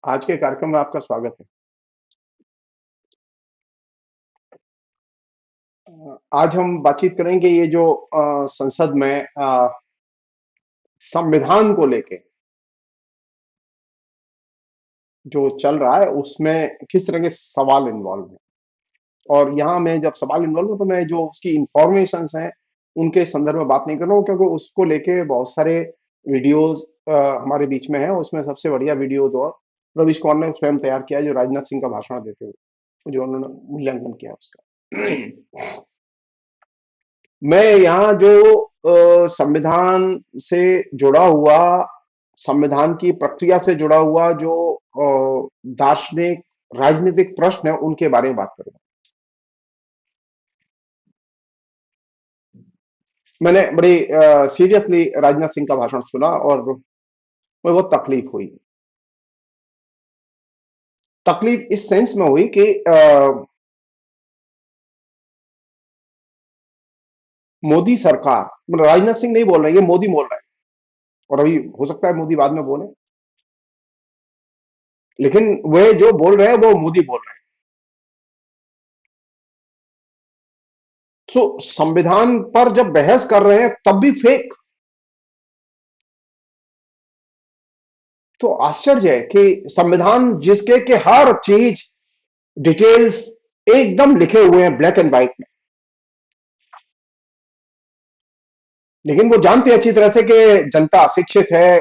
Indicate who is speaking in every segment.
Speaker 1: आज के कार्यक्रम में आपका स्वागत है। आज हम बातचीत करेंगे ये जो संसद में संविधान को लेके जो चल रहा है उसमें किस तरह के सवाल इन्वॉल्व हैं। और यहाँ मैं जब सवाल इन्वॉल्व हूँ तो मैं जो उसकी इंफॉर्मेशन हैं उनके संदर्भ में बात नहीं कर रहा हूँ, क्योंकि उसको लेके बहुत सारे वीडियोज हमारे बीच में है। उसमें सबसे बढ़िया वीडियो तो रवीश कौर ने स्वयं तैयार किया है, जो राजनाथ सिंह का भाषण देते हुए जो उन्होंने मूल्यांकन किया उसका। मैं यहाँ जो संविधान से जुड़ा हुआ, संविधान की प्रक्रिया से जुड़ा हुआ जो दार्शनिक राजनीतिक प्रश्न है उनके बारे में बात करूंगा। मैंने बड़ी सीरियसली राजनाथ सिंह का भाषण सुना और मुझे बहुत तकलीफ हुई। तकलीफ इस सेंस में हुई कि मोदी सरकार, मतलब राजनाथ सिंह नहीं बोल रहे हैं, ये मोदी बोल रहे हैं। और अभी हो सकता है मोदी बाद में बोले, लेकिन वे जो बोल रहे हैं वो मोदी बोल रहे हैं। तो संविधान पर जब बहस कर रहे हैं तब भी फेक। तो आश्चर्य है कि संविधान जिसके के हर चीज डिटेल्स एकदम लिखे हुए हैं ब्लैक एंड व्हाइट में, लेकिन वो जानते हैं अच्छी तरह से कि जनता अशिक्षित है,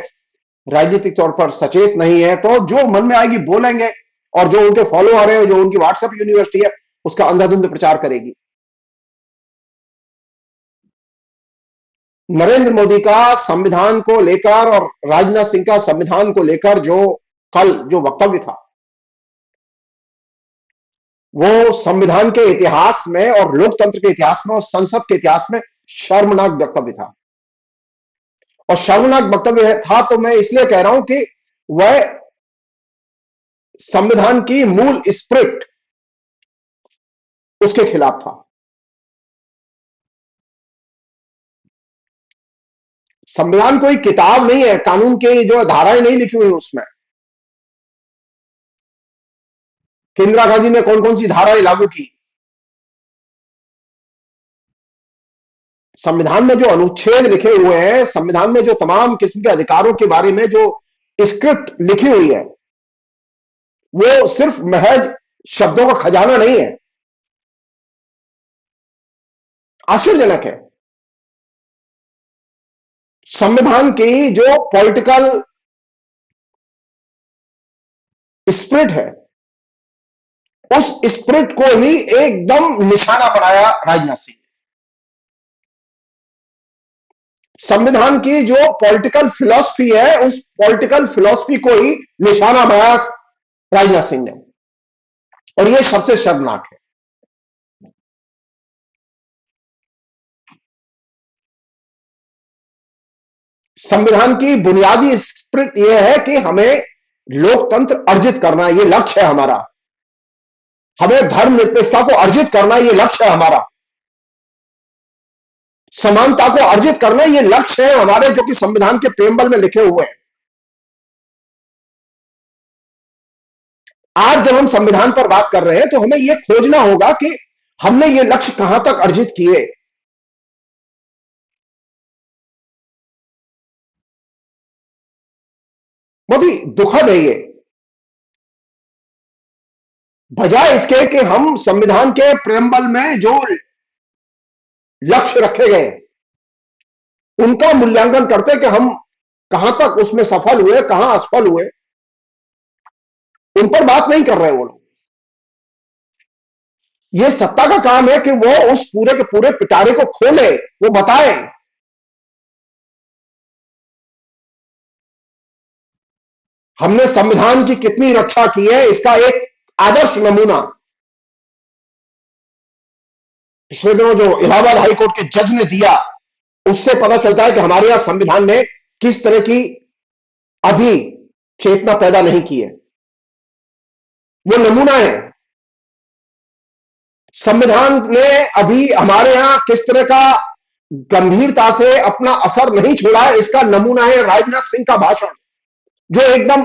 Speaker 1: राजनीतिक तौर पर सचेत नहीं है, तो जो मन में आएगी बोलेंगे। और जो उनके फॉलोअर है, जो उनकी व्हाट्सएप यूनिवर्सिटी है, उसका अंधाधुंध प्रचार करेगी। नरेंद्र मोदी का संविधान को लेकर और राजनाथ सिंह का संविधान को लेकर जो कल जो वक्तव्य था, वो संविधान के इतिहास में और लोकतंत्र के इतिहास में और संसद के इतिहास में शर्मनाक वक्तव्य था। और शर्मनाक वक्तव्य था तो मैं इसलिए कह रहा हूं कि वह संविधान की मूल स्पिरिट उसके खिलाफ था। संविधान कोई किताब नहीं है, कानून की जो धाराएं नहीं लिखी हुई उसमें कि इंदिरा गांधी ने कौन कौन सी धाराएं लागू की। संविधान में जो अनुच्छेद लिखे हुए हैं, संविधान में जो तमाम किस्म के अधिकारों के बारे में जो स्क्रिप्ट लिखी हुई है, वो सिर्फ महज शब्दों का खजाना नहीं है। आश्चर्यजनक है। संविधान की जो पॉलिटिकल स्पिरिट है, उस स्पिरिट को ही एकदम निशाना बनाया राजनाथ सिंह। संविधान की जो पॉलिटिकल फिलॉसफी है, उस पॉलिटिकल फिलॉसफी को ही निशाना बनाया राजनाथ सिंह ने। और यह सबसे शर्मनाक है। संविधान की बुनियादी स्पिरिट यह है कि हमें लोकतंत्र अर्जित करना, यह लक्ष्य है हमारा। हमें धर्मनिरपेक्षता को अर्जित करना, यह लक्ष्य है हमारा। समानता को अर्जित करना, यह लक्ष्य है हमारे, जो कि संविधान के प्रेमबल में लिखे हुए हैं। आज जब हम संविधान पर बात कर रहे हैं तो हमें यह खोजना होगा कि हमने ये लक्ष्य कहां तक अर्जित किए। बहुत ही दुखद है ये। बजाय इसके कि हम संविधान के प्रेमबल में जो लक्ष्य रखे गए उनका मूल्यांकन करते कि हम कहां तक उसमें सफल हुए, कहां असफल हुए, उन पर बात नहीं कर रहे वो लोग। ये सत्ता का काम है कि वो उस पूरे के पूरे पिटारे को खोले, वो बताए। हमने संविधान की कितनी रक्षा की है, इसका एक आदर्श नमूना पिछले दिनों जो इलाहाबाद हाईकोर्ट के जज ने दिया, उससे पता चलता है कि हमारे यहां संविधान ने किस तरह की अभी चेतना पैदा नहीं की है। वो नमूना है। संविधान ने अभी हमारे यहां किस तरह का गंभीरता से अपना असर नहीं छोड़ा है, इसका नमूना है राजनाथ सिंह का भाषण, जो एकदम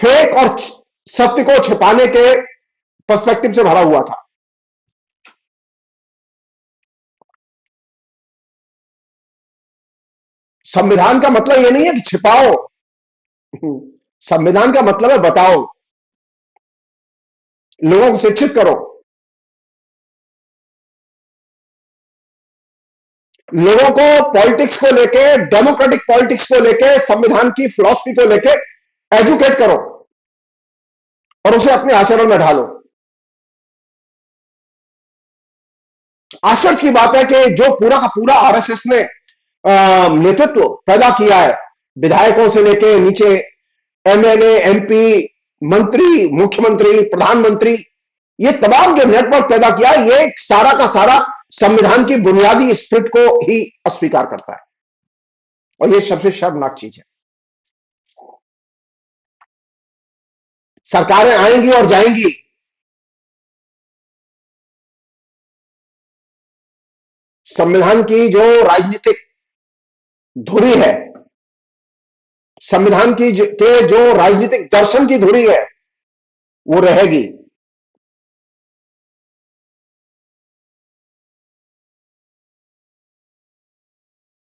Speaker 1: फेक और सत्य को छिपाने के पर्सपेक्टिव से भरा हुआ था। संविधान का मतलब यह नहीं है कि छिपाओ, संविधान का मतलब है बताओ, लोगों को शिक्षित करो, लोगों को पॉलिटिक्स को लेके, डेमोक्रेटिक पॉलिटिक्स को लेके, संविधान की फिलॉसफी को लेके एजुकेट करो और उसे अपने आचरण में ढालो। आश्चर्य की बात है कि जो पूरा का पूरा आरएसएस ने नेतृत्व पैदा किया है, विधायकों से लेके नीचे एमएलए, एमपी, मंत्री, मुख्यमंत्री, प्रधानमंत्री, ये तमाम जो नेटवर्क पैदा किया, ये सारा का सारा संविधान की बुनियादी स्पिरिट को ही अस्वीकार करता है, और ये सबसे शर्मनाक चीज है। सरकारें आएंगी और जाएंगी, संविधान की जो राजनीतिक धुरी है, संविधान की के जो राजनीतिक दर्शन की धुरी है, वो रहेगी।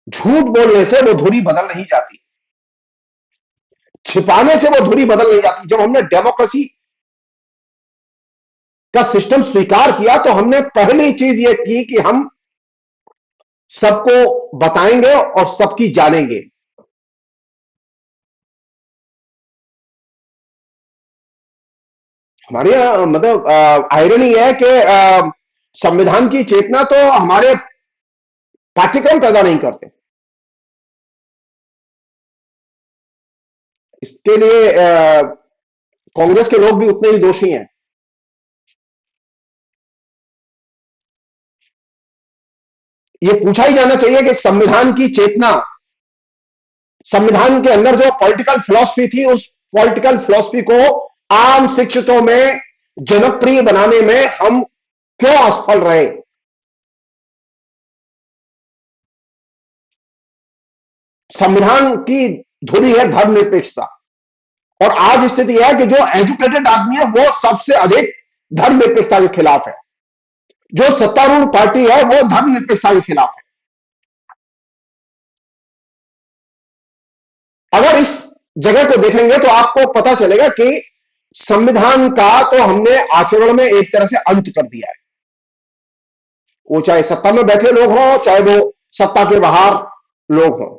Speaker 1: झूठ बोलने से वो धुरी बदल नहीं जाती, छिपाने से वो धुरी बदल नहीं जाती। जब हमने डेमोक्रेसी का सिस्टम स्वीकार किया तो हमने पहली चीज ये की कि हम सबको बताएंगे और सबकी जानेंगे। हमारे यहां मतलब आयरनी है कि संविधान की चेतना तो हमारे पाठ्यक्रम पैदा नहीं करते। इसके लिए कांग्रेस के लोग भी उतने ही दोषी हैं। ये पूछा ही जाना चाहिए कि संविधान की चेतना, संविधान के अंदर जो पॉलिटिकल फिलॉसफी थी, उस पॉलिटिकल फिलॉसफी को आम शिक्षितों में जनप्रिय बनाने में हम क्यों असफल रहे। संविधान की धुरी है धर्मनिरपेक्षता, और आज स्थिति है कि जो एजुकेटेड आदमी है वो सबसे अधिक धर्मनिरपेक्षता के खिलाफ है, जो सत्तारूढ़ पार्टी है वो धर्मनिरपेक्षता के खिलाफ है। अगर इस जगह को देखेंगे तो आपको पता चलेगा कि संविधान का तो हमने आचरण में एक तरह से अंत कर दिया है। वो चाहे सत्ता में बैठे लोग हों, चाहे वो सत्ता के बाहर लोग हों,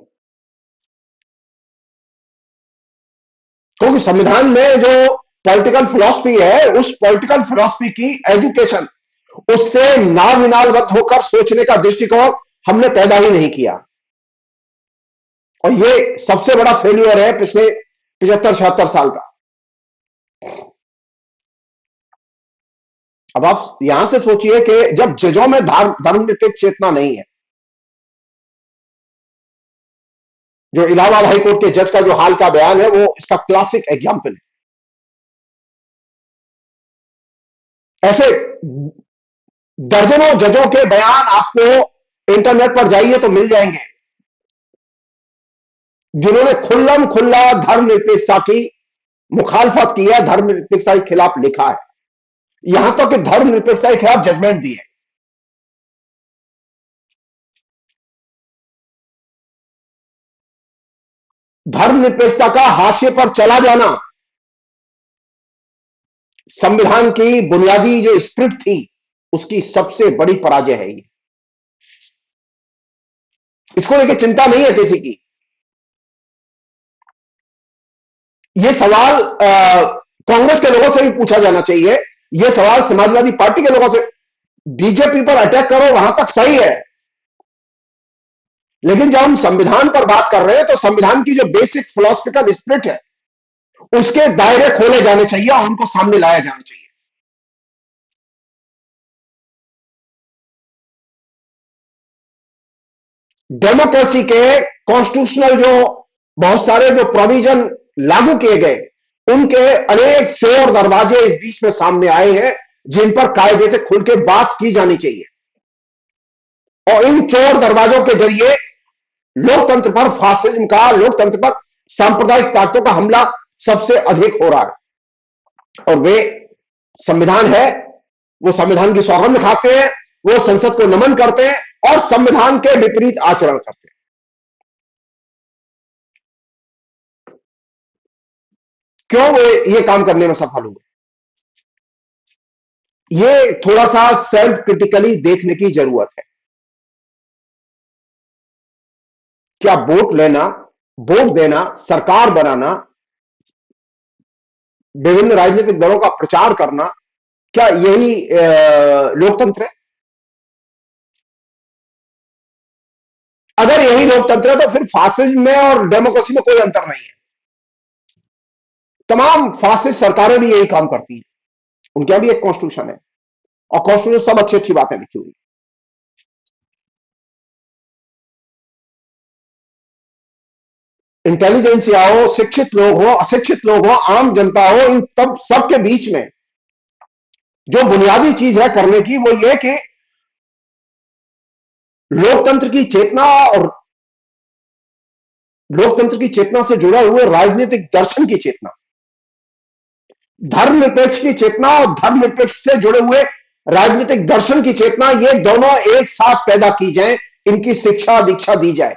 Speaker 1: क्योंकि संविधान में जो पॉलिटिकल फिलॉसफी है, उस पॉलिटिकल फिलॉसफी की एजुकेशन, उससे नाविनालबद्ध होकर सोचने का दृष्टिकोण हमने पैदा ही नहीं किया, और ये सबसे बड़ा फेल्यूर है पिछले 75-76 साल का। अब आप यहां से सोचिए कि जब जजों में धर्मनिरपेक्ष चेतना नहीं है, जो इलाहाबाद हाईकोर्ट के जज का जो हाल का बयान है वो इसका क्लासिक एग्जाम्पल है। ऐसे दर्जनों जजों के बयान आपको इंटरनेट पर जाइए तो मिल जाएंगे, जिन्होंने खुल्लम खुल्ला धर्मनिरपेक्षता की मुखालफत की है, धर्मनिरपेक्षता के खिलाफ लिखा है, यहां तक कि धर्मनिरपेक्षता के खिलाफ जजमेंट दी है। धर्मनिरपेक्षता का हाशिए पर चला जाना संविधान की बुनियादी जो स्पिरिट थी उसकी सबसे बड़ी पराजय है। ये इसको लेकर चिंता नहीं है किसी की। ये सवाल कांग्रेस के लोगों से भी पूछा जाना चाहिए, ये सवाल समाजवादी पार्टी के लोगों से। बीजेपी पर अटैक करो वहां तक सही है, लेकिन जब हम संविधान पर बात कर रहे हैं तो संविधान की जो बेसिक फिलोसफिकल स्पिरिट है उसके दायरे खोले जाने चाहिए और उनको सामने लाया जाना चाहिए। डेमोक्रेसी के कॉन्स्टिट्यूशनल जो बहुत सारे जो प्रोविजन लागू किए गए, उनके अनेक चोर दरवाजे इस बीच में सामने आए हैं, जिन पर कायदे से खुल के बात की जानी चाहिए, और इन चोर दरवाजों के जरिए लोकतंत्र पर फासिज्म का, लोकतंत्र पर सांप्रदायिक ताकतों का हमला सबसे अधिक हो रहा है। और वे संविधान है, वो संविधान की सौगंध खाते हैं, वो संसद को नमन करते हैं और संविधान के विपरीत आचरण करते हैं। क्यों वो ये काम करने में सफल हुए? ये थोड़ा सा सेल्फ क्रिटिकली देखने की जरूरत है। क्या वोट लेना, वोट देना, सरकार बनाना, विभिन्न राजनीतिक दलों का प्रचार करना, क्या यही लोकतंत्र है? अगर यही लोकतंत्र है तो फिर फासिज्म में और डेमोक्रेसी में कोई अंतर नहीं है। तमाम फासिस्ट सरकारें भी यही काम करती हैं। उनके भी एक कॉन्स्टिट्यूशन है और कॉन्स्टिट्यूशन सब अच्छी अच्छी बातें लिखी हुई। इंटेलिजेंसिया हो, शिक्षित लोग हो, अशिक्षित लोग हो, आम जनता हो, इन तब सबके बीच में जो बुनियादी चीज है करने की, वो ये कि लोकतंत्र की चेतना और लोकतंत्र की चेतना से जुड़ा हुए राजनीतिक दर्शन की चेतना, धर्मनिरपेक्ष की चेतना और धर्मनिरपेक्ष से जुड़े हुए राजनीतिक दर्शन की चेतना, ये दोनों एक साथ पैदा की जाए, इनकी शिक्षा दीक्षा दी जाए।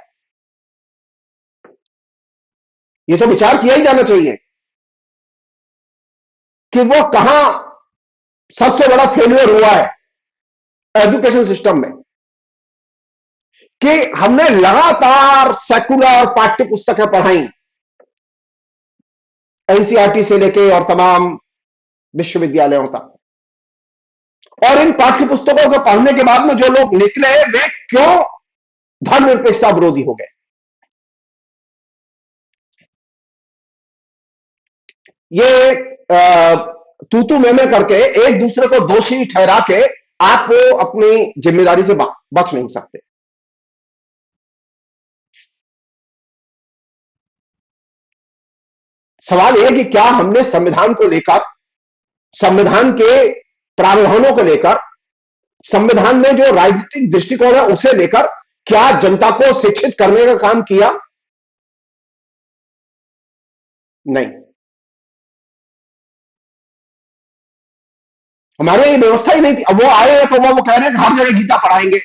Speaker 1: ये तो विचार किया ही जाना चाहिए कि वो कहां सबसे बड़ा फेलियर हुआ है एजुकेशन सिस्टम में, कि हमने लगातार सेकुलर पाठ्य पुस्तकें पढ़ाई, एनसीईआरटी से लेके और तमाम विश्वविद्यालयों तक, और इन पाठ्य पुस्तकों को पढ़ने के बाद में जो लोग निकले वे क्यों धर्मनिरपेक्षता विरोधी हो गए? ये तू मैं करके एक दूसरे को दोषी ठहरा के आप अपनी जिम्मेदारी से बच नहीं सकते। सवाल यह है कि क्या हमने संविधान को लेकर, संविधान के प्रावधानों को लेकर, संविधान में जो राजनीतिक दृष्टिकोण है उसे लेकर क्या जनता को शिक्षित करने का काम किया? नहीं। हमारे ये व्यवस्था ही नहीं थी। अब वो आए हैं तो वो कह रहे हैं कि हर जगह गीता पढ़ाएंगे।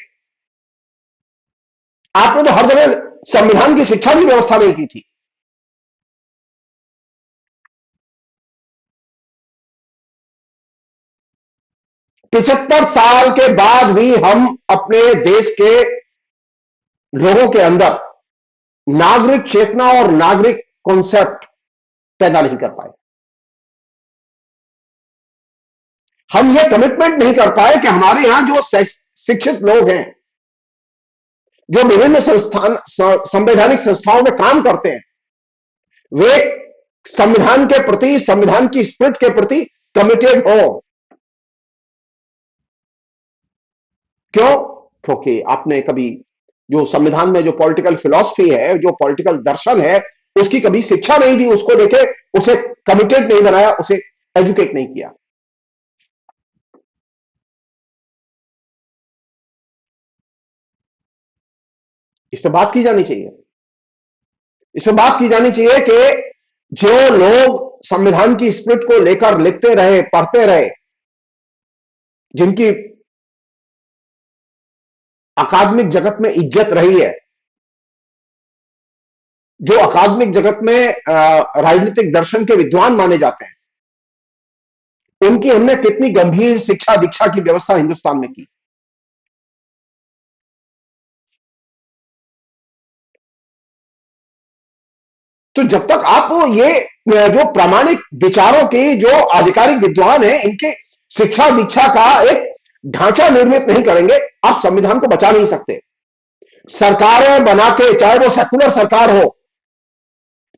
Speaker 1: आपने तो हर जगह संविधान की शिक्षा की व्यवस्था नहीं की थी। 75 साल के बाद भी हम अपने देश के लोगों के अंदर नागरिक चेतना और नागरिक कॉन्सेप्ट पैदा नहीं कर पाए। हम यह कमिटमेंट नहीं कर पाए कि हमारे यहां जो शिक्षित लोग हैं, जो विभिन्न संस्थान संवैधानिक संस्थाओं में काम करते हैं, वे संविधान के प्रति, संविधान की स्पिरिट के प्रति कमिटेड हो। क्यों? क्योंकि आपने कभी जो संविधान में जो पॉलिटिकल फिलॉसफी है, जो पॉलिटिकल दर्शन है, उसकी कभी शिक्षा नहीं दी, उसको लेके उसे कमिटेड नहीं बनाया, उसे एजुकेट नहीं किया। इस पर बात की जानी चाहिए। इस पर बात की जानी चाहिए कि जो लोग संविधान की स्पिरिट को लेकर लिखते रहे, पढ़ते रहे, जिनकी अकादमिक जगत में इज्जत रही है, जो अकादमिक जगत में राजनीतिक दर्शन के विद्वान माने जाते हैं, उनकी हमने कितनी गंभीर शिक्षा दीक्षा की व्यवस्था हिंदुस्तान में की। तो जब तक आप ये जो प्रामाणिक विचारों के जो आधिकारिक विद्वान हैं, इनके शिक्षा दीक्षा का एक ढांचा निर्मित नहीं करेंगे, आप संविधान को बचा नहीं सकते। सरकारें बना के, चाहे वो सेकुलर सरकार हो,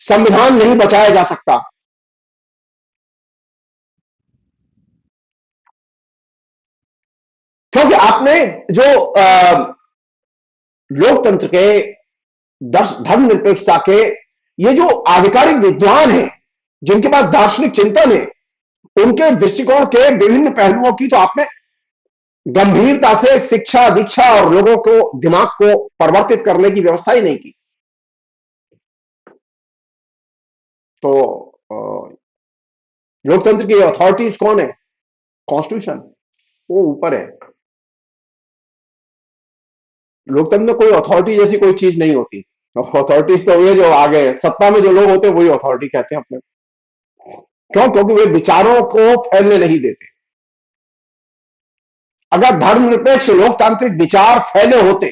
Speaker 1: संविधान नहीं बचाया जा सकता। क्योंकि आपने जो लोकतंत्र के धर्मनिरपेक्षता के ये जो आधिकारिक विद्वान हैं, जिनके पास दार्शनिक चिंतन है, उनके दृष्टिकोण के विभिन्न पहलुओं की तो आपने गंभीरता से शिक्षा दीक्षा और लोगों को, दिमाग को परिवर्तित करने की व्यवस्था ही नहीं की। तो लोकतंत्र की अथॉरिटीज कौन है? कॉन्स्टिट्यूशन, वो ऊपर है। लोकतंत्र में कोई अथॉरिटी जैसी कोई चीज नहीं होती। अथॉरिटीज तो ये जो आगे सत्ता में जो लोग होते हैं वही अथॉरिटी कहते हैं अपने। क्यों? क्योंकि वे विचारों को फैलने नहीं देते। अगर धर्मनिरपेक्ष लोकतांत्रिक विचार फैले होते,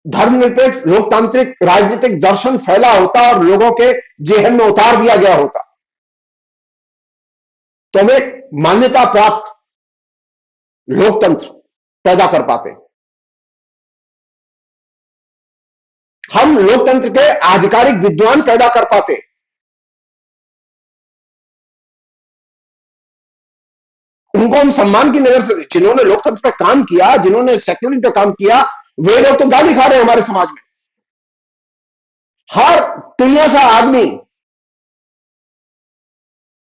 Speaker 1: धर्मनिरपेक्ष लोकतांत्रिक राजनीतिक दर्शन फैला होता और लोगों के जेहन में उतार दिया गया होता, तो हम एक मान्यता प्राप्त लोकतंत्र पैदा कर पाते। हम लोकतंत्र के आधिकारिक विद्वान पैदा कर पाते। उनको हम सम्मान की नजर से, जिन्होंने लोकतंत्र पे काम किया, जिन्होंने सेक्युलरिज्म पे काम किया, वे लोग तो गाली खा रहे हैं हमारे समाज में। हर टुइया सा आदमी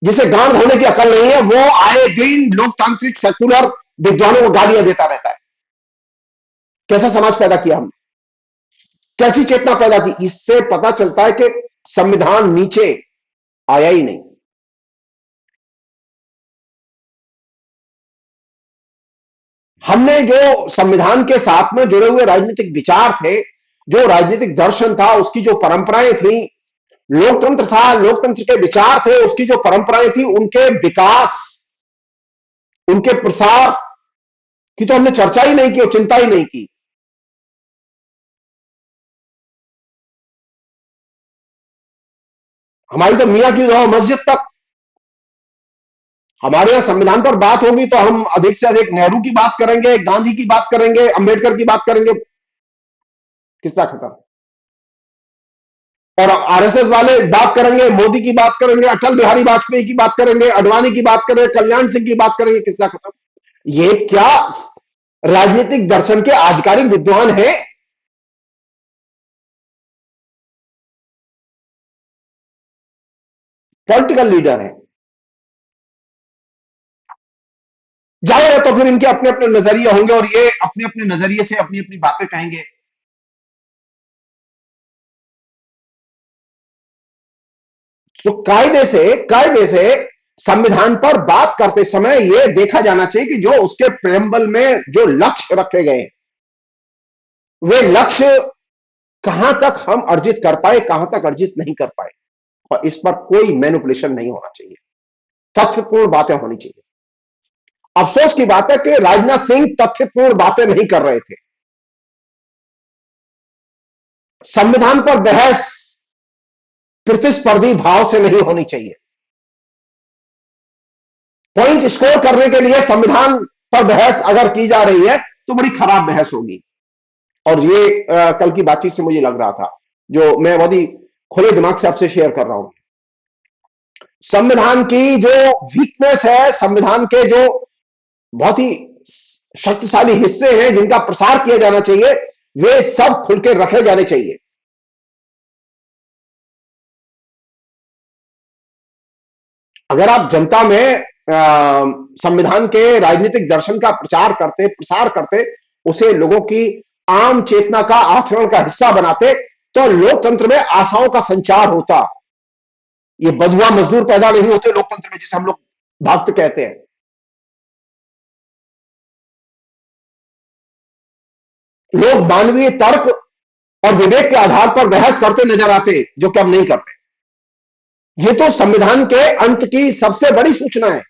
Speaker 1: जिसे गांड धोने की अकल नहीं है, वो आए दिन लोकतांत्रिक सेक्युलर विद्वानों को गालियां देता रहता है। कैसा समाज पैदा किया हमने, कैसी चेतना पैदा की? इससे पता चलता है कि संविधान नीचे आया ही नहीं। हमने जो संविधान के साथ में जुड़े हुए राजनीतिक विचार थे, जो राजनीतिक दर्शन था, उसकी जो परंपराएं थी, लोकतंत्र था, लोकतंत्र के विचार थे, उसकी जो परंपराएं थी, उनके विकास, उनके प्रसार की तो हमने चर्चा ही नहीं की और चिंता ही नहीं की। हमारी तो मियां की दो मस्जिद तक, हमारे यहां संविधान पर बात होगी तो हम अधिक से अधिक नेहरू की बात करेंगे, गांधी की बात करेंगे, अंबेडकर की बात करेंगे, किस्सा खत्म। और आरएसएस वाले बात करेंगे, मोदी की बात करेंगे, अटल बिहारी वाजपेयी की बात करेंगे, अडवाणी की बात करेंगे, कल्याण सिंह की बात करेंगे, किस्सा खत्म। ये क्या राजनीतिक दर्शन के आधिकारिक विद्वान हैं? पॉलिटिकल लीडर हैं। जाहिर है, तो फिर इनके अपने अपने नजरिए होंगे और ये अपने अपने नजरिए से अपनी अपनी बातें कहेंगे। तो कायदे से संविधान पर बात करते समय यह देखा जाना चाहिए कि जो उसके प्रेम्बल में जो लक्ष्य रखे गए हैं, वे लक्ष्य कहां तक हम अर्जित कर पाए, कहां तक अर्जित नहीं कर पाए। और इस पर कोई मैनिपुलेशन नहीं होना चाहिए, तथ्यपूर्ण बातें होनी चाहिए। अफसोस की बात है कि राजनाथ सिंह तथ्यपूर्ण बातें नहीं कर रहे थे। संविधान पर बहस प्रतिस्पर्धी भाव से नहीं होनी चाहिए। पॉइंट स्कोर करने के लिए संविधान पर बहस अगर की जा रही है तो बड़ी खराब बहस होगी। और ये कल की बातचीत से मुझे लग रहा था, जो मैं बहुत ही खुले दिमाग से आपसे शेयर कर रहा हूं। संविधान की जो वीकनेस है, संविधान के जो बहुत ही शक्तिशाली हिस्से हैं जिनका प्रसार किया जाना चाहिए, वे सब खुल के रखे जाने चाहिए। अगर आप जनता में संविधान के राजनीतिक दर्शन का प्रचार करते, प्रसार करते, उसे लोगों की आम चेतना का, आचरण का हिस्सा बनाते, तो लोकतंत्र में आशाओं का संचार होता। ये बधुआ मजदूर पैदा नहीं होते लोकतंत्र में, जिसे हम लोग भक्त कहते हैं। लोग मानवीय तर्क और विवेक के आधार पर बहस करते नजर आते, जो कि हम नहीं करते। ये तो संविधान के अंत की सबसे बड़ी सूचना है।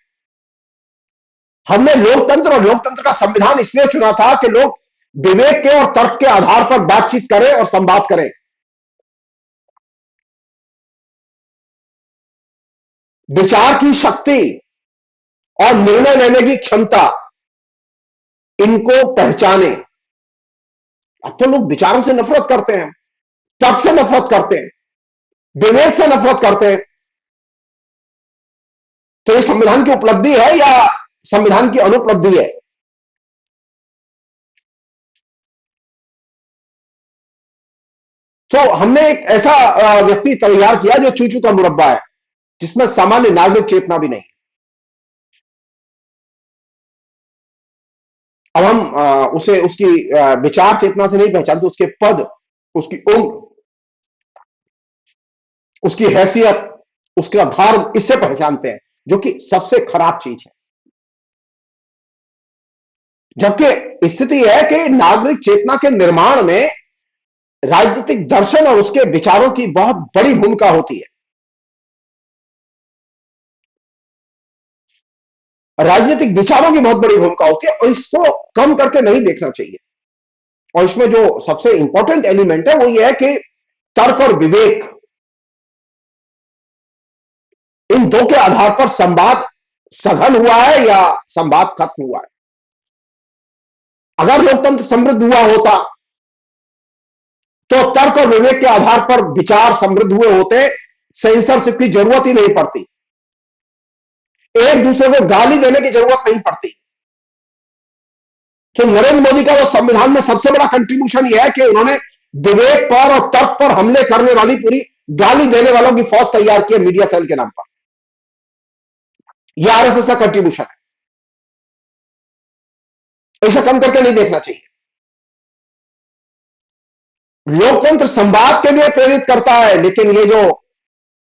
Speaker 1: हमने लोकतंत्र और लोकतंत्र का संविधान इसलिए चुना था कि लोग विवेक के और तर्क के आधार पर बातचीत करें और संवाद करें। विचार की शक्ति और निर्णय लेने की क्षमता, इनको पहचाने। अब तो लोग विचारों से नफरत करते हैं, तर्क से नफरत करते हैं, विवेक से नफरत करते हैं। तो ये संविधान की उपलब्धि है या संविधान की अनुपलब्धि है? तो हमने एक ऐसा व्यक्ति तैयार किया जो चूचू का मुरब्बा है, जिसमें सामान्य नागरिक चेतना भी नहीं। अब हम उसे उसकी विचार चेतना से नहीं पहचानते, उसके पद, उसकी उम्र, उसकी हैसियत, उसका धर्म, इससे पहचानते हैं, जो कि सबसे खराब चीज है। जबकि स्थिति है कि नागरिक चेतना के निर्माण में राजनीतिक दर्शन और उसके विचारों की बहुत बड़ी भूमिका होती है। राजनीतिक विचारों की बहुत बड़ी भूमिका होती है और इसको कम करके नहीं देखना चाहिए। और इसमें जो सबसे इंपॉर्टेंट एलिमेंट है वो ये है कि तर्क और विवेक, इन दो के आधार पर संवाद सघन हुआ है या संवाद खत्म हुआ है। अगर लोकतंत्र समृद्ध हुआ होता तो तर्क और विवेक के आधार पर विचार समृद्ध हुए होते, सेंसरशिप की जरूरत ही नहीं पड़ती, एक दूसरे को गाली देने की जरूरत नहीं पड़ती। तो नरेंद्र मोदी का वो संविधान में सबसे बड़ा कंट्रीब्यूशन यह है कि उन्होंने विवेक पर और तर्क पर हमले करने वाली, पूरी गाली देने वालों की फौज तैयार की है मीडिया सेल के नाम पर। यह आरएसएस का कंट्रीब्यूशन है, इसे कम करके नहीं देखना चाहिए। लोकतंत्र संवाद के लिए प्रेरित करता है, लेकिन ये जो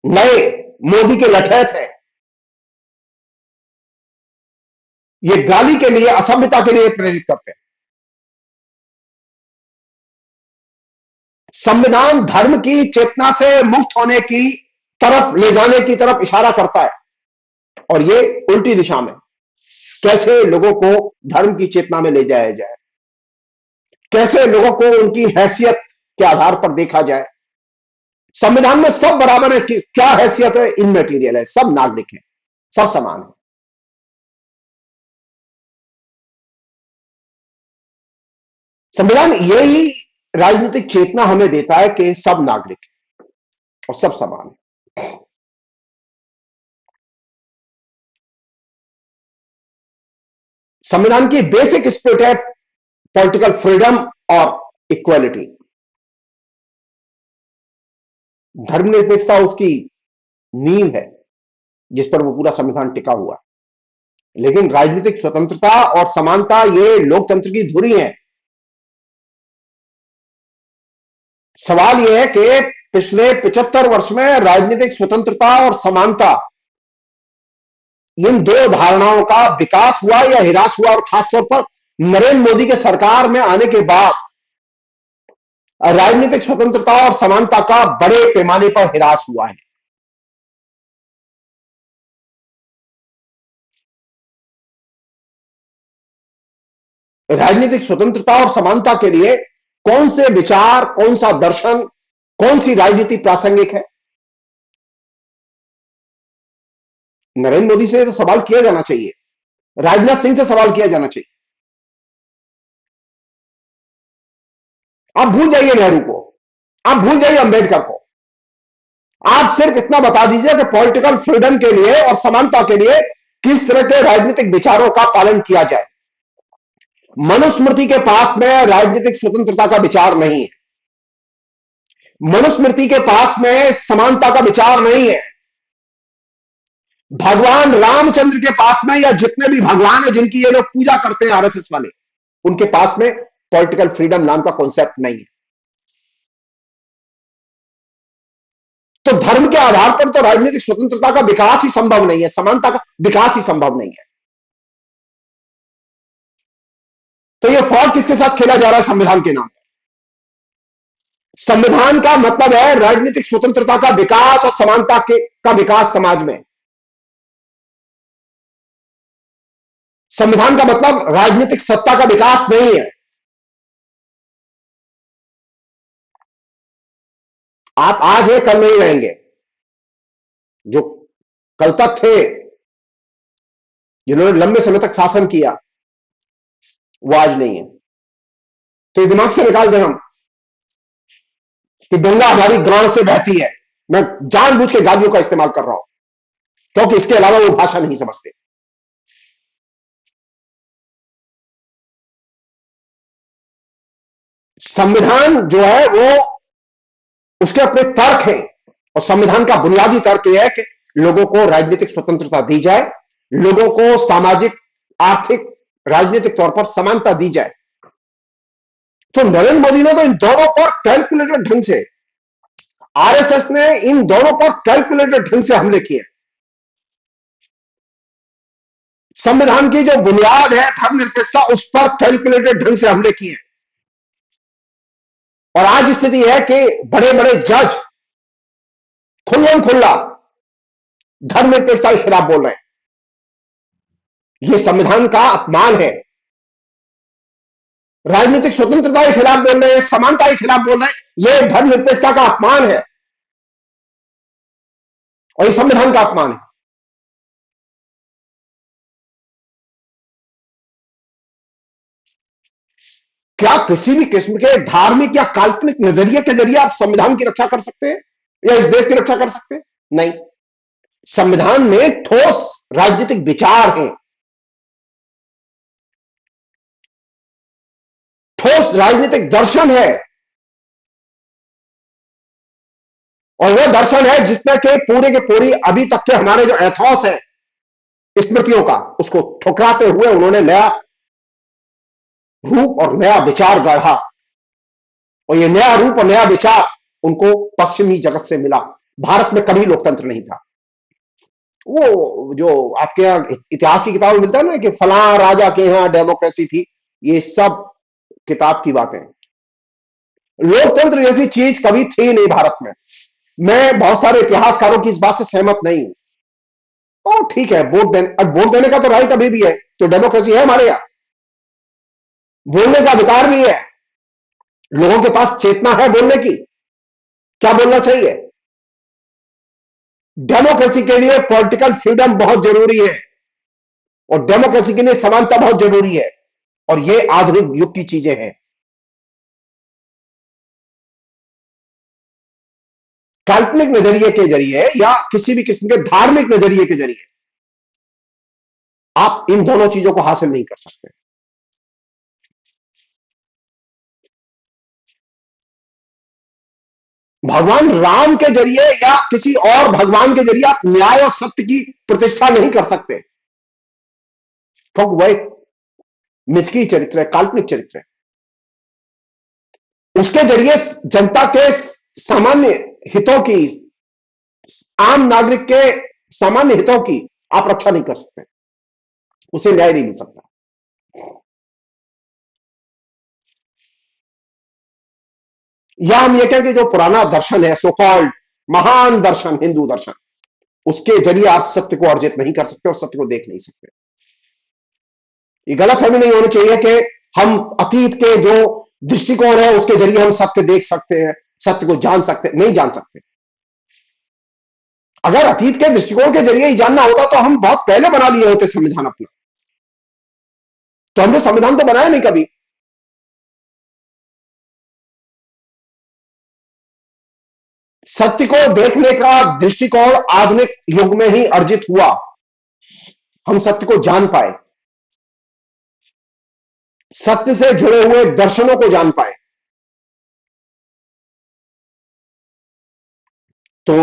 Speaker 1: नए मोदी के लठैत हैं, ये गाली के लिए, असभ्यता के लिए प्रेरित करते हैं। संविधान धर्म की चेतना से मुक्त होने की तरफ ले जाने की तरफ इशारा करता है, और ये उल्टी दिशा में। कैसे लोगों को धर्म की चेतना में ले जाया जाए, कैसे लोगों को उनकी हैसियत के आधार पर देखा जाए। संविधान में सब बराबर है कि क्या हैसियत है, इनमेटीरियल है, सब नागरिक हैं, सब समान है। संविधान यही राजनीतिक चेतना हमें देता है कि सब नागरिक हैं और सब समान है। संविधान की बेसिक स्पिरिट है पॉलिटिकल फ्रीडम और इक्वालिटी। धर्मनिरपेक्षता उसकी नींव है जिस पर वो पूरा संविधान टिका हुआ है। लेकिन राजनीतिक स्वतंत्रता और समानता ये लोकतंत्र की धुरी है। सवाल यह है कि पिछले 75 वर्ष में राजनीतिक स्वतंत्रता और समानता, इन दो धारणाओं का विकास हुआ या हिरास हुआ, और खासतौर पर नरेंद्र मोदी के सरकार में आने के बाद राजनीतिक स्वतंत्रता और समानता का बड़े पैमाने पर हिरास हुआ है। राजनीतिक स्वतंत्रता और समानता के लिए कौन से विचार, कौन सा दर्शन, कौन सी राजनीति प्रासंगिक है? नरेंद्र मोदी से तो सवाल किया जाना चाहिए, राजनाथ सिंह से सवाल किया जाना चाहिए। आप भूल जाइए नेहरू को, आप भूल जाइए अंबेडकर को, आप सिर्फ इतना बता दीजिए कि पॉलिटिकल फ्रीडम के लिए और समानता के लिए किस तरह के राजनीतिक विचारों का पालन किया जाए। मनुस्मृति के पास में राजनीतिक स्वतंत्रता का विचार नहीं है, मनुस्मृति के पास में समानता का विचार नहीं है। भगवान रामचंद्र के पास में, या जितने भी भगवान है जिनकी ये लोग पूजा करते हैं आरएसएस वाले, उनके पास में पॉलिटिकल फ्रीडम नाम का कॉन्सेप्ट नहीं है। तो धर्म के आधार पर तो राजनीतिक स्वतंत्रता का विकास ही संभव नहीं है, समानता का विकास ही संभव नहीं है। तो यह फ्रॉड किसके साथ खेला जा रहा है? संविधान के नाम पर। संविधान का मतलब है राजनीतिक स्वतंत्रता का विकास और समानता के का विकास समाज में। संविधान का मतलब राजनीतिक सत्ता का विकास नहीं है। आप आज है, कल नहीं रहेंगे। जो कल तक थे, जिन्होंने लंबे समय तक शासन किया, वो आज नहीं है। तो ये दिमाग से निकाल दें हम कि गंगा हमारी गांव से बहती है। मैं जानबूझ के गालियों का इस्तेमाल कर रहा हूं क्योंकि इसके अलावा वो भाषा नहीं समझते। संविधान जो है वो, उसके अपने तर्क हैं, और संविधान का बुनियादी तर्क यह है कि लोगों को राजनीतिक स्वतंत्रता दी जाए, लोगों को सामाजिक, आर्थिक, राजनीतिक तौर पर समानता दी जाए। तो नरेंद्र मोदी ने तो इन दोनों पर कैलकुलेटेड ढंग से आरएसएस ने इन दोनों पर कैलकुलेटेड ढंग से हमले किए। संविधान की जो बुनियाद है धर्मनिरपेक्षता, उस पर कैलकुलेटेड ढंग से हमले किए। और आज स्थिति है कि बड़े बड़े जज खुल्लम खुल्ला धर्मनिरपेक्षता के खिलाफ बोल रहे हैं। यह संविधान का अपमान है। राजनीतिक स्वतंत्रता के खिलाफ बोल रहे हैं, समानता के खिलाफ बोल रहे हैं। यह धर्मनिरपेक्षता का अपमान है और यह संविधान का अपमान है। क्या किसी भी किस्म के धार्मिक या काल्पनिक नजरिए के जरिए आप संविधान की रक्षा कर सकते हैं या इस देश की रक्षा कर सकते हैं? नहीं। संविधान में ठोस राजनीतिक विचार हैं, ठोस राजनीतिक दर्शन है, और वह दर्शन है जिसमें के पूरे के पूरी अभी तक के हमारे जो एथॉस है स्मृतियों का, उसको ठुकराते हुए उन्होंने नया रूप और नया विचार गढ़ा। और यह नया रूप और नया विचार उनको पश्चिमी जगत से मिला। भारत में कभी लोकतंत्र नहीं था। वो जो आपके यहाँ इतिहास की किताब में मिलता है ना कि फलां राजा के यहां डेमोक्रेसी थी, ये सब किताब की बातें। लोकतंत्र जैसी चीज कभी थी नहीं भारत में। मैं बहुत सारे इतिहासकारों की इस बात से सहमत नहीं हूं। और ठीक है, वोट देने, अब वोट देने का तो राइट अभी भी है, तो डेमोक्रेसी है हमारे यहां। बोलने का अधिकार भी है, लोगों के पास चेतना है बोलने की, क्या बोलना चाहिए। डेमोक्रेसी के लिए पॉलिटिकल फ्रीडम बहुत जरूरी है और डेमोक्रेसी के लिए समानता बहुत जरूरी है, और ये आधुनिक युग की चीजें हैं। काल्पनिक नजरिए के जरिए या किसी भी किस्म के धार्मिक नजरिए के जरिए आप इन दोनों चीजों को हासिल नहीं कर सकते। भगवान राम के जरिए या किसी और भगवान के जरिए आप न्याय और सत्य की प्रतिष्ठा नहीं कर सकते, क्योंकि वह एक मिथकी चरित्र है, काल्पनिक चरित्र है। उसके जरिए जनता के सामान्य हितों की, आम नागरिक के सामान्य हितों की आप रक्षा नहीं कर सकते, उसे न्याय नहीं मिल सकता। या हम ये कहें कि जो पुराना दर्शन है, सो कॉल्ड महान दर्शन, हिंदू दर्शन, उसके जरिए आप सत्य को अर्जित नहीं कर सकते और सत्य को देख नहीं सकते। ये गलत हमें नहीं होनी चाहिए कि हम अतीत के जो दृष्टिकोण है उसके जरिए हम सत्य देख सकते हैं, सत्य को जान सकते, नहीं जान सकते। अगर अतीत के दृष्टिकोण के जरिए ही जानना होता तो हम बहुत पहले बना लिए होते संविधान अपना। तो हमने संविधान तो बनाया नहीं कभी। सत्य को देखने का दृष्टिकोण आधुनिक युग में ही अर्जित हुआ। हम सत्य को जान पाए, सत्य से जुड़े हुए दर्शनों को जान पाए। तो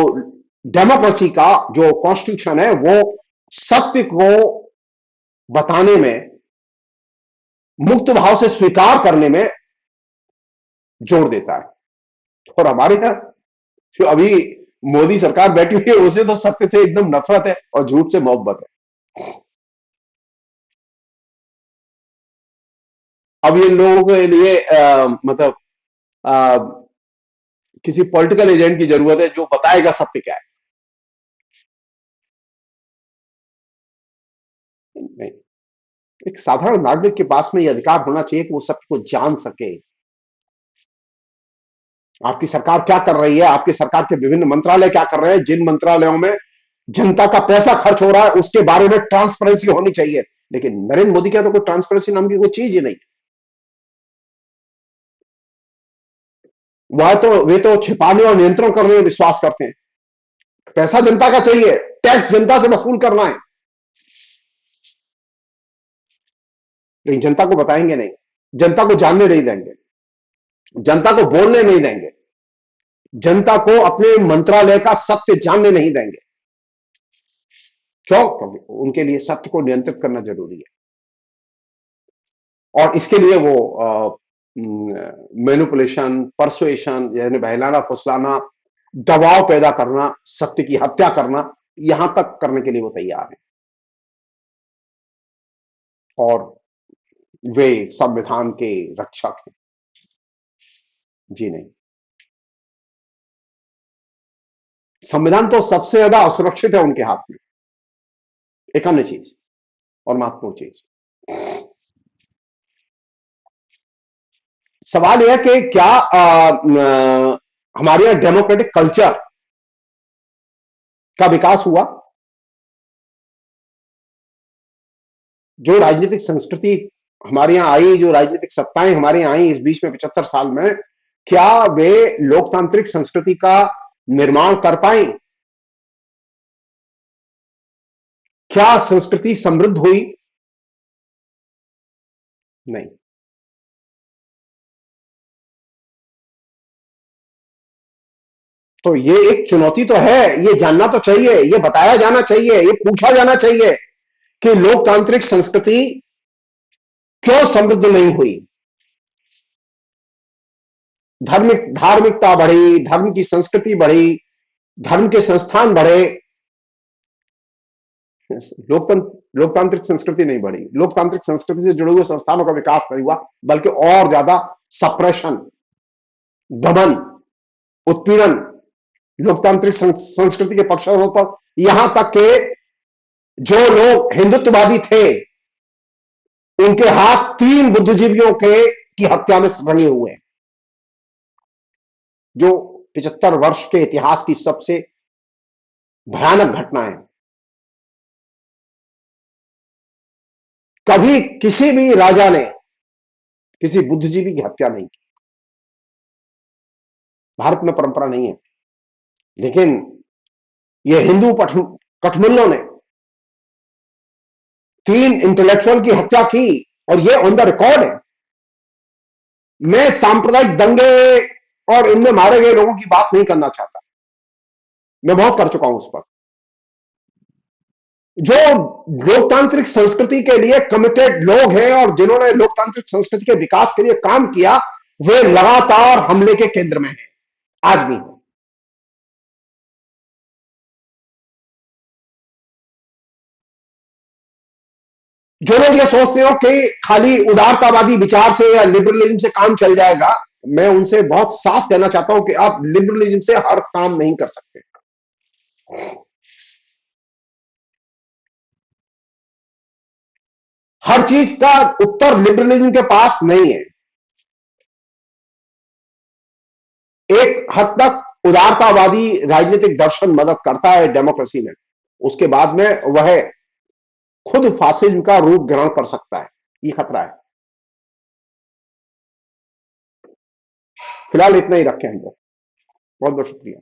Speaker 1: डेमोक्रेसी का जो कॉन्स्टिट्यूशन है वो सत्य को बताने में, मुक्त भाव से स्वीकार करने में जोर देता है। और हमारे यहां जो अभी मोदी सरकार बैठी हुई है उसे तो सत्य से एकदम नफरत है और झूठ से मोहब्बत है। अब ये लोगों के लिए मतलब आ, किसी पॉलिटिकल एजेंट की जरूरत है जो बताएगा सत्य क्या है। नहीं, एक साधारण नागरिक के पास में यह अधिकार होना चाहिए कि वो सत्य को जान सके। आपकी सरकार क्या कर रही है, आपकी सरकार के विभिन्न मंत्रालय क्या कर रहे हैं, जिन मंत्रालयों में जनता का पैसा खर्च हो रहा है उसके बारे में ट्रांसपेरेंसी होनी चाहिए। लेकिन नरेंद्र मोदी का तो कोई ट्रांसपेरेंसी नाम की कोई चीज ही नहीं। वह तो वे तो छिपाने और नियंत्रण करने में विश्वास करते हैं। पैसा जनता का चाहिए, टैक्स जनता से वसूल करना है, लेकिन जनता को बताएंगे नहीं, जनता को जानने नहीं देंगे, जनता को बोलने नहीं देंगे, जनता को अपने मंत्रालय का सत्य जानने नहीं देंगे। क्यों? क्योंकि उनके लिए सत्य को नियंत्रित करना जरूरी है। और इसके लिए वो मैनिपुलेशन, परसुएशन, यानी बहलाना फुसलाना, दबाव पैदा करना, सत्य की हत्या करना, यहां तक करने के लिए वो तैयार हैं। और वे संविधान के रक्षक हैं। जी नहीं, संविधान तो सबसे ज्यादा असुरक्षित है उनके हाथ में। एक अन्य चीज और महत्वपूर्ण चीज, सवाल यह है कि क्या हमारे यहां डेमोक्रेटिक कल्चर का विकास हुआ? जो राजनीतिक संस्कृति हमारे यहां आई, जो राजनीतिक सत्ताएं हमारे यहां आई इस बीच में 75 साल में, क्या वे लोकतांत्रिक संस्कृति का निर्माण कर पाई? क्या संस्कृति समृद्ध हुई? नहीं। तो ये एक चुनौती तो है, ये जानना तो चाहिए, ये बताया जाना चाहिए, ये पूछा जाना चाहिए कि लोकतांत्रिक संस्कृति क्यों समृद्ध नहीं हुई? धार्मिकता बढ़ी, धर्म की संस्कृति बढ़ी, धर्म के संस्थान बढ़े, लोकतांत्रिक संस्कृति नहीं बढ़ी। लोकतांत्रिक संस्कृति से जुड़े हुए संस्थानों का विकास नहीं हुआ, बल्कि और ज्यादा सप्रेशन, दमन, उत्पीड़न लोकतांत्रिक संस्कृति के पक्षों पर, यहां तक के जो लोग हिंदुत्ववादी थे उनके हाथ 3 बुद्धिजीवियों के की हत्या में रंगे हुए हैं, जो 75 वर्ष के इतिहास की सबसे भयानक घटनाएं। कभी किसी भी राजा ने किसी बुद्धिजीवी की हत्या नहीं की, भारत में परंपरा नहीं है। लेकिन ये हिंदू कठमुल्लों ने 3 इंटेलेक्चुअल की हत्या की, और ये ऑन द रिकॉर्ड है। मैं सांप्रदायिक दंगे और इनमें मारे गए लोगों की बात नहीं करना चाहता, मैं बहुत कर चुका हूं उस पर। जो लोकतांत्रिक संस्कृति के लिए कमिटेड लोग हैं और जिन्होंने लोकतांत्रिक संस्कृति के विकास के लिए काम किया, वे लगातार हमले के केंद्र में हैं, आज भी। जो लोग ये सोचते हो कि खाली उदारतावादी विचार से या लिबरलिज्म से काम चल जाएगा, मैं उनसे बहुत साफ कहना चाहता हूं कि आप लिबरलिज्म से हर काम नहीं कर सकते। हर चीज का उत्तर लिबरलिज्म के पास नहीं है। एक हद तक उदारतावादी राजनीतिक दर्शन मदद करता है डेमोक्रेसी में, उसके बाद में वह खुद फासिज्म का रूप ग्रहण कर सकता है, ये खतरा है। फिलहाल इतना ही रखें हम लोग। बहुत बहुत शुक्रिया।